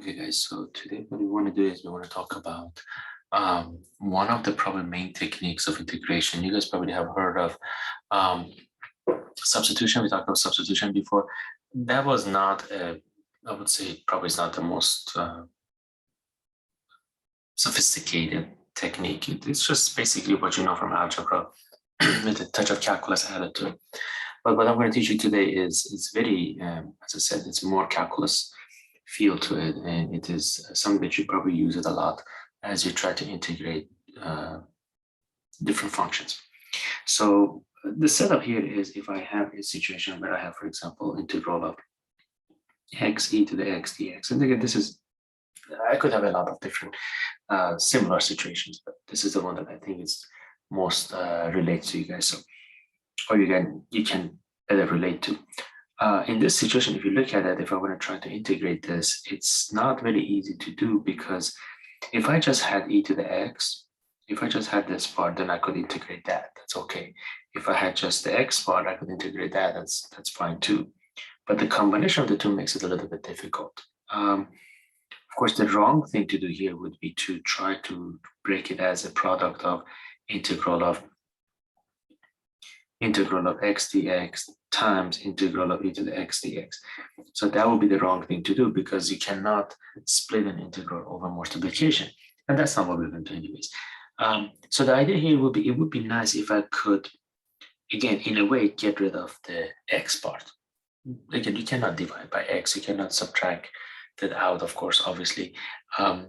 Okay, guys, so today what we want to do is we want to talk about one of the probably main techniques of integration. You guys probably have heard of substitution. We talked about substitution before. That was not, I would say, probably is not the most sophisticated technique. It's just basically what you know from algebra with a touch of calculus added to it. But what I'm going to teach you today is it's very, as I said, it's more calculus feel to it, and it is something that you probably use it a lot as you try to integrate different functions. So the setup here is if I have a situation where I have, for example, integral of x e to the x dx, and again, this is, I could have a lot of different similar situations, but this is the one that I think is most relates to you guys. So, or you can better relate to. In this situation, if you look at it, if I want to try to integrate this, it's not very easy to do because if I just had e to the x, if I just had this part, then I could integrate that. That's okay. If I had just the x part, I could integrate that. That's fine too. But the combination of the two makes it a little bit difficult. Of course, the wrong thing to do here would be to try to break it as a product of integral of x dx times integral of e to the x dx. So that would be the wrong thing to do because you cannot split an integral over multiplication. And that's not what we're going to do anyways. So the idea here would be, it would be nice if I could, again, in a way, get rid of the x part. Again, you cannot divide by x, you cannot subtract that out, of course, obviously. But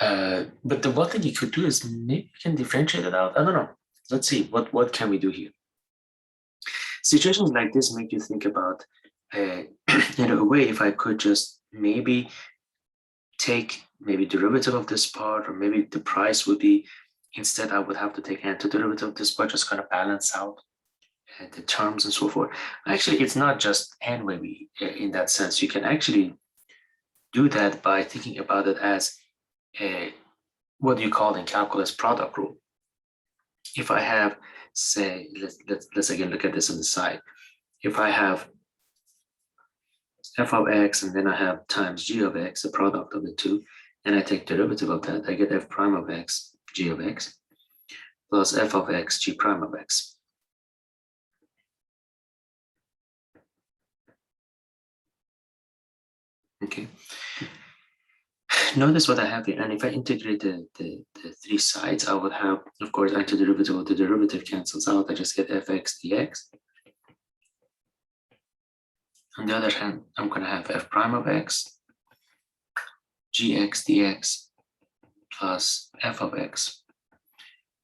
the one thing you could do is maybe you can differentiate it out. I don't know. Let's see, what can we do here? Situations like this make you think about, in a way, if I could just maybe take maybe derivative of this part, or maybe the price would be, instead I would have to take antiderivative of this part, just kind of balance out the terms and so forth. Actually, it's not just and maybe in that sense. You can actually do that by thinking about it as a, what do you call in calculus, product rule. If I have, say, let's again look at this on the side. If I have f of x and then I have times g of x, the product of the two, and I take derivative of that, I get f prime of x, g of x, plus f of x, g prime of x. Okay. Notice what I have here, and if I integrate the three sides, I would have, of course, antiderivative of the derivative cancels out. I just get fx dx. On the other hand, I'm going to have f prime of x, gx dx, plus f of x,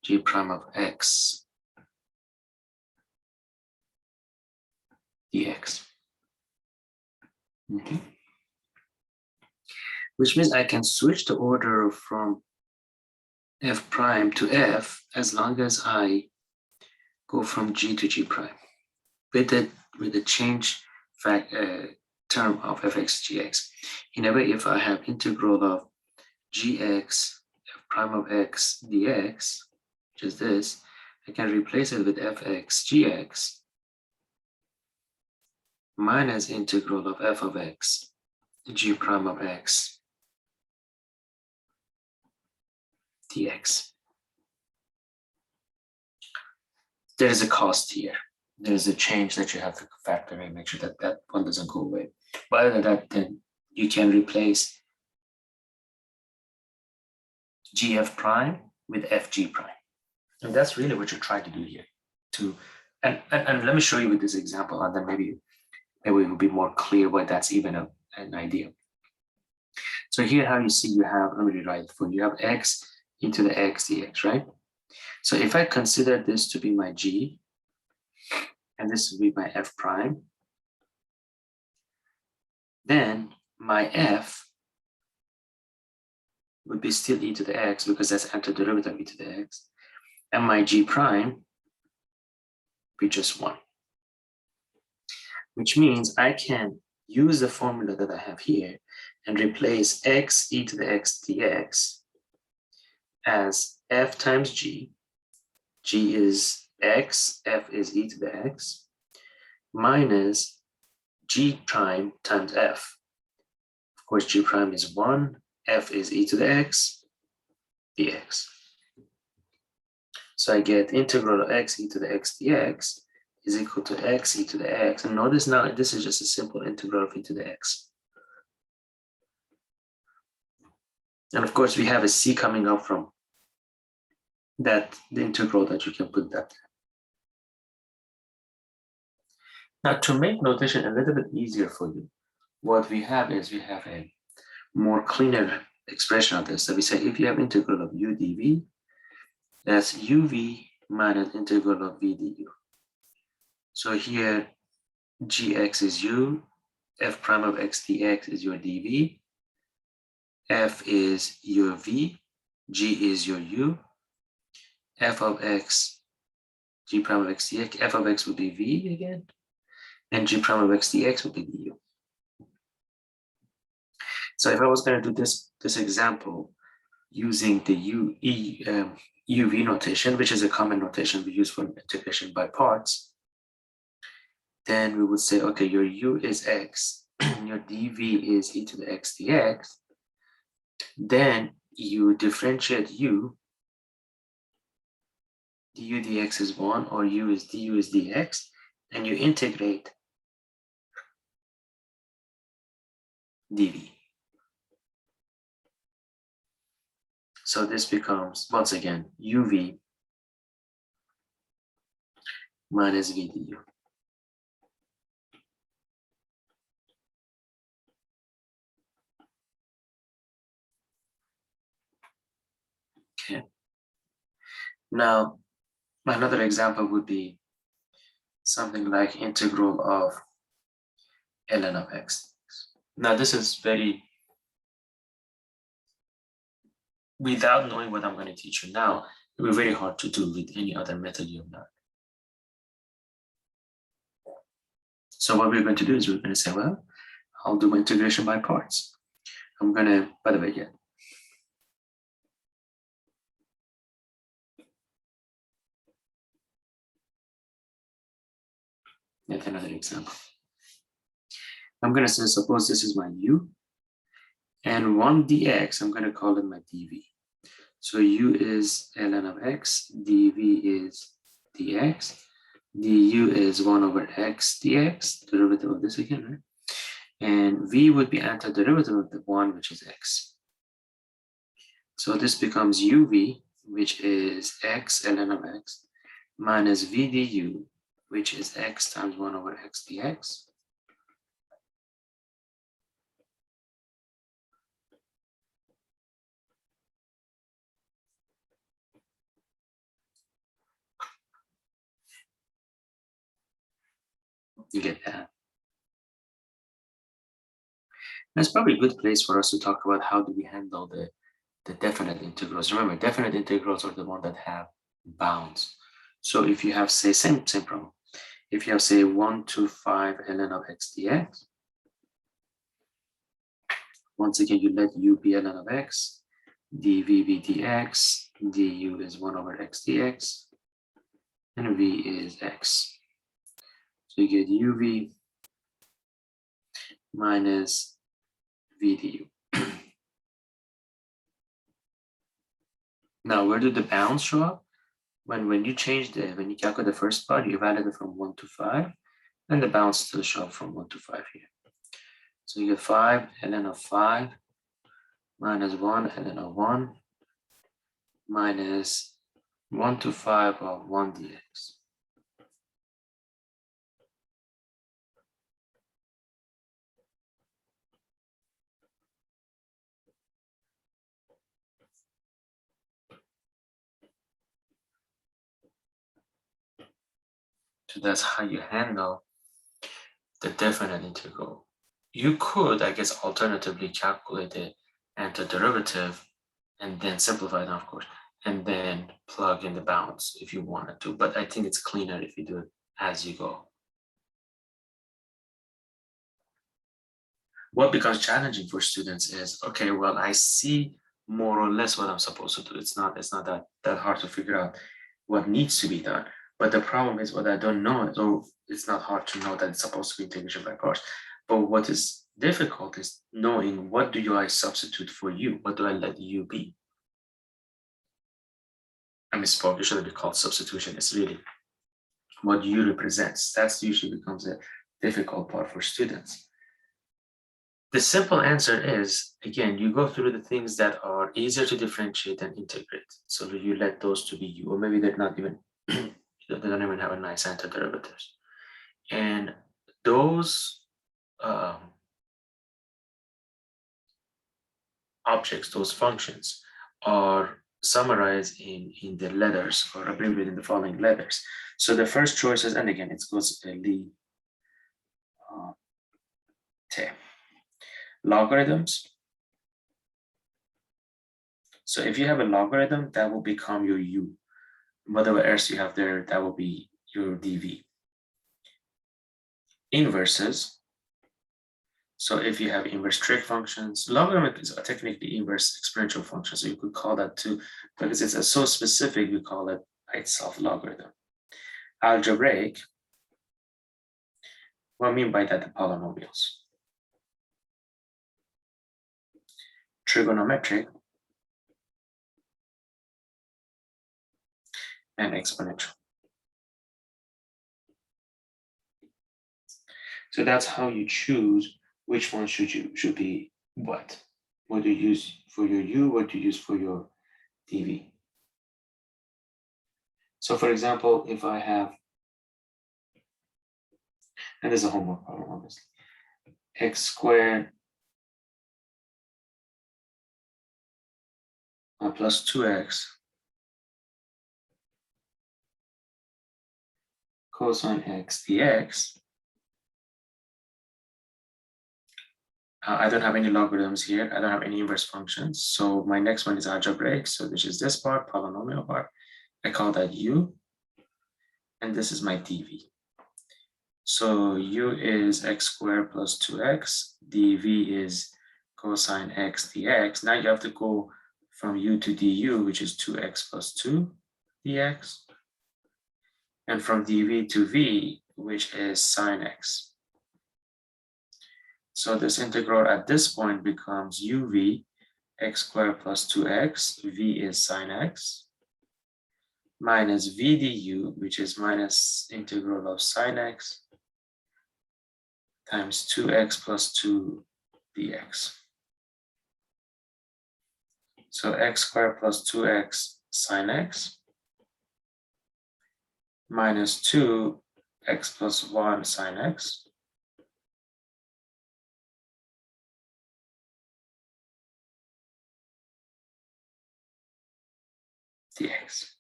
g prime of x dx. Okay. Which means I can switch the order from f prime to f as long as I go from g to g prime with the change term of fx gx. In a way, if I have integral of gx f prime of x dx, which is this, I can replace it with fx gx minus integral of f of x g prime of x dx. There is a cost here. There is a change that you have to factor in, make sure that that one doesn't go away. But other than that, then you can replace gf prime with fg prime. And that's really what you're trying to do here. And let me show you with this example, and then maybe it will be more clear why that's even an idea. So here, how you see you have, let me rewrite it for you, have x into the x dx, right? So if I consider this to be my g, and this will be my f prime, then my f would be still e to the x because that's antiderivative of e to the x, and my g prime be just 1. Which means I can use the formula that I have here and replace x e to the x dx as f times g. G is x, f is e to the x, minus g prime times f. Of course, g prime is 1, f is e to the x dx. So I get integral of x e to the x dx is equal to x e to the x. And notice now, this is just a simple integral of e to the x. And of course, we have a c coming up from that, the integral that you can put that. Now, to make notation a little bit easier for you, what we have is we have a more cleaner expression of this. So we say if you have integral of u dv, that's uv minus integral of v du. So here gx is u, f prime of x dx is your dv, f is your v, g is your u, f of x, g prime of x dx, f of x would be v again, and g prime of x dx would be du. So if I was going to do this example using the uv notation, which is a common notation we use for integration by parts, then we would say, okay, your u is x, your dv is e to the x dx. Then you differentiate u, du dx is 1, or u is du is dx, and you integrate dv. So this becomes, once again, uv minus v du. Okay. Now, another example would be something like integral of ln of x. Now, this is very, without knowing what I'm going to teach you now, it will be very hard to do with any other method you've learned. So what we're going to do is we're going to say, well, I'll do my integration by parts. I'm going to, by the way, yeah. Yet another example. I'm going to say, suppose this is my u, and 1 dx, I'm going to call it my dv. So u is ln of x, dv is dx, du is 1 over x dx, derivative of this again, right? And v would be antiderivative of the 1, which is x. So this becomes uv, which is x ln of x, minus v du, which is x times 1 over x dx. You get that. That's probably a good place for us to talk about how do we handle the definite integrals. Remember, definite integrals are the ones that have bounds. So if you have, say, same problem. If you have, say, 1 to 5 ln of x dx, once again, you let u be ln of x, dv be dx, du is 1 over x dx, and v is x. So you get uv minus v du. Now, where do the bounds show up? When you change when you calculate the first part, you validate it from 1 to 5, and the bounds still show up from 1 to 5 here. So you get 5 ln of 5 minus 1 ln of 1 minus 1 to 5 of 1 dx. So that's how you handle the definite integral. You could, I guess, alternatively calculate the antiderivative and then simplify it, of course, and then plug in the bounds if you wanted to. But I think it's cleaner if you do it as you go. What becomes challenging for students is, okay, well, I see more or less what I'm supposed to do. It's not that hard to figure out what needs to be done. But the problem is what I don't know, so it's not hard to know that it's supposed to be integration by parts. But what is Difficult is knowing what do I substitute for u? What do I let u be? I misspoke, it shouldn't be called substitution. It's really what u represents. That's usually becomes a difficult part for students. The simple answer is, again, you go through the things that are easier to differentiate and integrate. So you let those to be u, or maybe they're not even, they don't even have a nice antiderivatives. And those objects, those functions, are summarized in the letters or abbreviated in the following letters. So the first choices, and again, it goes logarithms. So if you have a logarithm, that will become your u. Whatever else you have there, that will be your dv. Inverses. So if you have inverse trig functions, logarithm is technically inverse exponential function. So you could call that too, because it's so specific, we call it by itself logarithm. Algebraic, what I mean by that, the polynomials. Trigonometric, and exponential. So that's how you choose which one should be what. What do you use for your u, what do you use for your dv. So for example, if I have, and there's a homework problem, obviously, x squared plus 2x cosine x dx. I don't have any logarithms here. I don't have any inverse functions. So my next one is algebraic. So which is this part, polynomial part. I call that u. And this is my dv. So u is x squared plus 2x. dv is cosine x dx. Now you have to go from u to du, which is 2x plus 2 dx. And from dv to v, which is sine x. So this integral at this point becomes uv x squared plus 2x, v is sine x, minus v du, which is minus integral of sine x, times 2x plus 2 dx. So x squared plus 2x sine x, minus 2x plus 1 sine x, dx.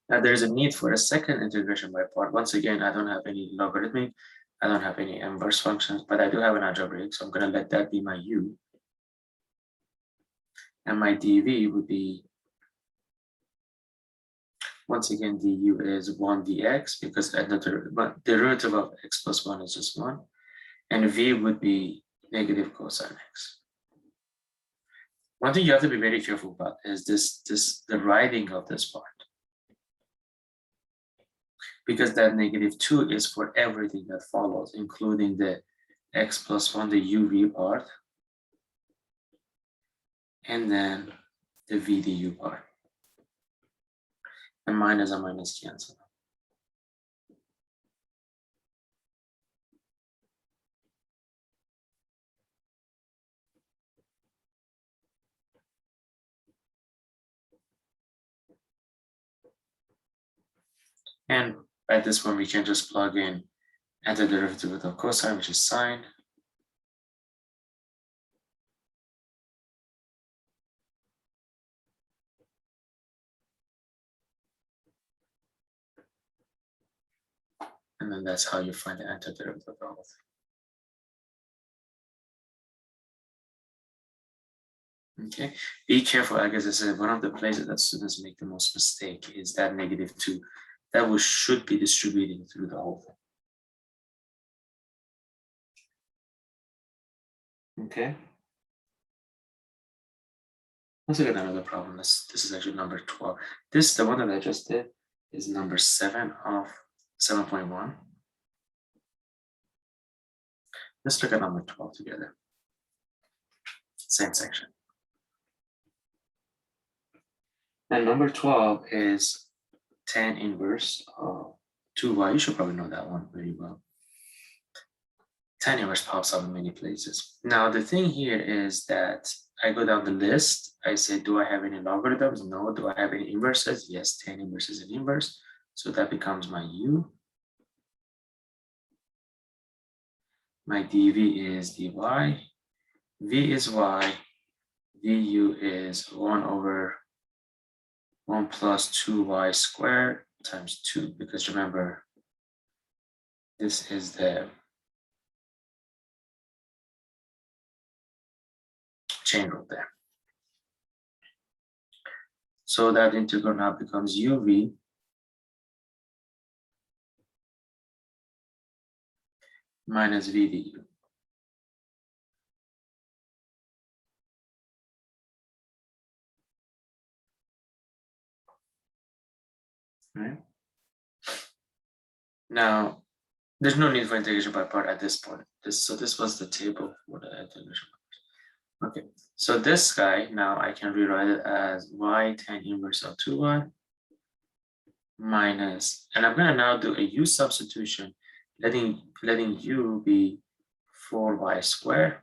Now there's a need for a second integration by part. Once again, I don't have any logarithmic, I don't have any inverse functions, but I do have an algebraic, so I'm going to let that be my u. And my dv would be, once again, du is 1 dx, because the derivative of x plus 1 is just 1. And v would be negative cosine x. One thing you have to be very careful about is the writing of this part. Because that -2 is for everything that follows, including the x plus 1, the uv part, and then the v du part. And minus and minus cancel. And at this point, we can just plug in antiderivative of cosine, which is sine. And then that's how you find the antiderivative of the whole thing. Okay, be careful. I guess this is one of the places that students make the most mistake is that -2 that should be distributing through the whole thing. Okay. Let's look at another problem. This is actually number 12. This, the one that I just did, is number 7 of 7.1. Let's look at number 12 together. Same section. And number 12 is tan inverse of 2y. You should probably know that one very well. Tan inverse pops up in many places. Now, the thing here is that I go down the list. I say, do I have any logarithms? No. Do I have any inverses? Yes, tan inverse is an inverse. So that becomes my u. My dv is dy. V is y. Du is 1 over 1 plus 2y squared times 2. Because remember, this is the chain rule there. So that integral now becomes uv minus v du. Right? Now, there's no need for integration by part at this point. So this was the table for the integration. Okay, so this guy, now I can rewrite it as y tan inverse of 2y minus, and I'm gonna now do a u substitution, letting u be 4y squared.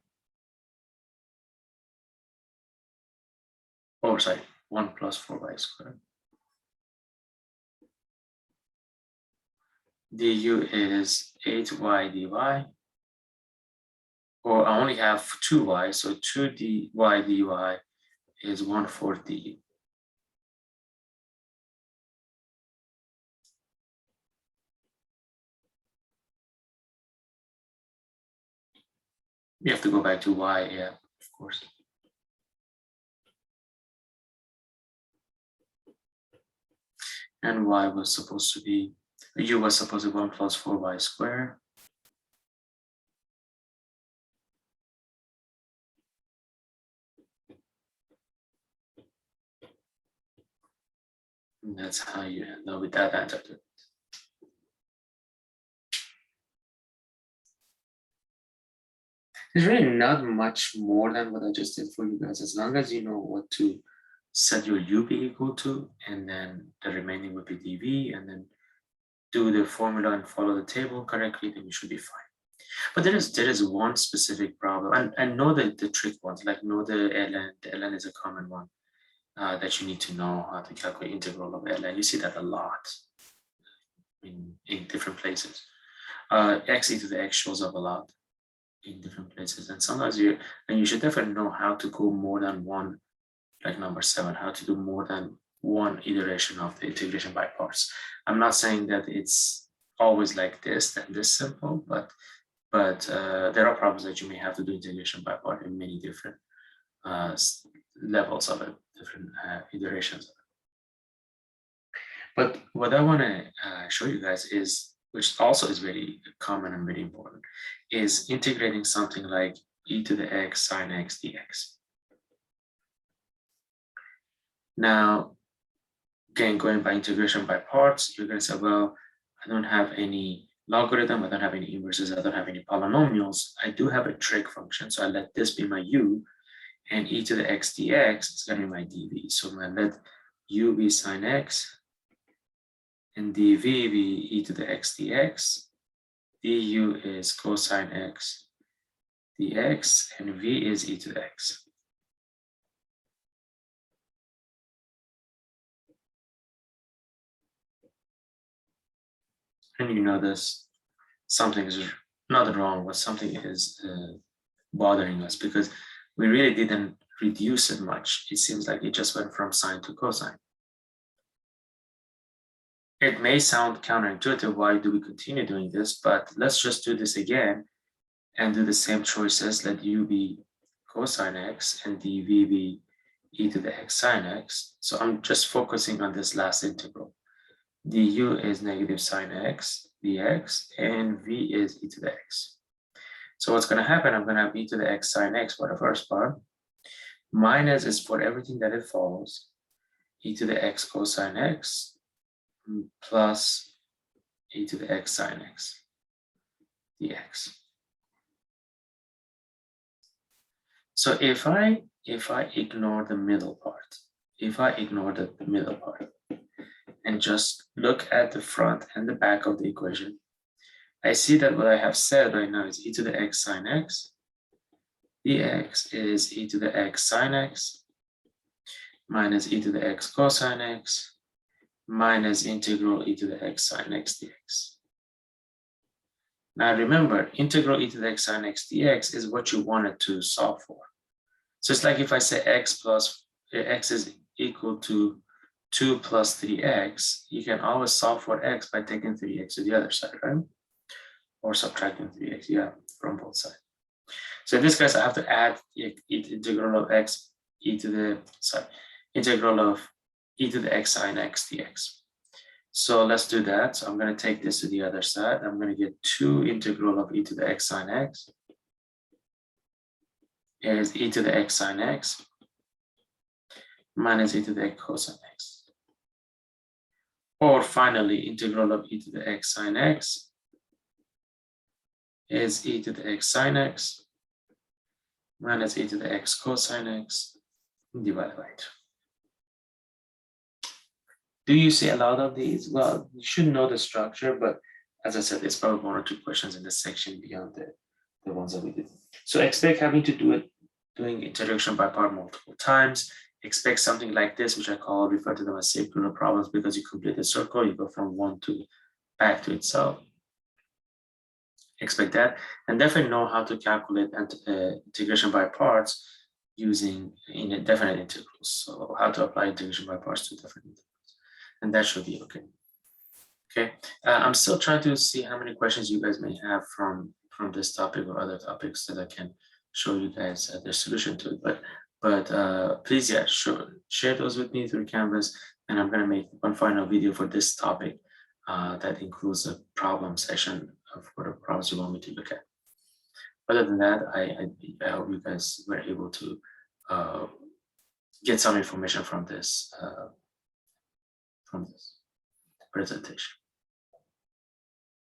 Oh, sorry, 1 plus 4y squared. Du is 8y dy. Or I only have 2y, so 2 dy dy is 1/4 du. We have to go back to y, yeah, of course. And y was supposed to be, u was supposed to be 1 plus 4y squared. And that's how you end up with that answer. There's really not much more than what I just did for you guys, as long as you know what to set your u be equal to, and then the remaining would be dv, and then do the formula and follow the table correctly, then you should be fine. But there is one specific problem, and know the trick ones, like know the ln. The ln is a common one that you need to know how to calculate integral of ln. You see that a lot in different places. X e to the x shows up a lot in different places, and sometimes you should definitely know how to go more than one, like number 7, how to do more than one iteration of the integration by parts. I'm not saying that it's always like this simple, but there are problems that you may have to do integration by part in many different levels of it, different iterations of it. But what I want to show you guys is, which also is very common and very important, is integrating something like e to the x sine x dx. Now, again, going by integration by parts, you're going to say, well, I don't have any logarithm, I don't have any inverses, I don't have any polynomials. I do have a trig function, so I let this be my u, and e to the x dx is going to be my dv. So I'm going to let u be sine x, and dv be e to the x dx. Du is cosine x dx, and v is e to the x. And you notice something is not wrong, but something is bothering us, because we really didn't reduce it much. It seems like it just went from sine to cosine. It may sound counterintuitive, why do we continue doing this? But let's just do this again and do the same choices. Let u be cosine x and dv be e to the x sine x. So I'm just focusing on this last integral. Du is negative sine x dx, and v is e to the x. So what's going to happen, I'm going to have e to the x sine x for the first part. Minus is for everything that it follows, e to the x cosine x plus e to the x sine x dx. So if I ignore the middle part, and just look at the front and the back of the equation, I see that what I have said right now is e to the x sine x. dx is e to the x sine x minus e to the x cosine x minus integral e to the x sine x dx. Now remember, integral e to the x sine x dx is what you wanted to solve for. So it's like if I say x is equal to 2 plus 3x, you can always solve for x by taking 3x to the other side, right? Or subtracting 3x, yeah, from both sides. So in this case, I have to add integral of x integral of e to the x sine x dx. So let's do that. So I'm going to take this to the other side. I'm going to get 2 integral of e to the x sine x is e to the x sine x minus e to the x cosine x. Or finally, integral of e to the x sine x is e to the x sine x minus e to the x cosine x divided by 2. Do you see a lot of these? Well, you should know the structure, but as I said, it's probably 1 or 2 questions in this section beyond the ones that we did. So expect having to do it, doing introduction by part multiple times. Expect something like this, which I refer to them as circular problems, because you complete the circle, you go from one to back to itself. Expect that, and definitely know how to calculate integration by parts using indefinite integrals. So how to apply integration by parts to different integrals. And that should be okay. Okay, I'm still trying to see how many questions you guys may have from this topic or other topics that I can show you guys the solution to it. But please, yeah, share those with me through Canvas, and I'm going to make one final video for this topic that includes a problem section of whatever problems you want me to look at. Other than that, I hope you guys were able to get some information from this presentation.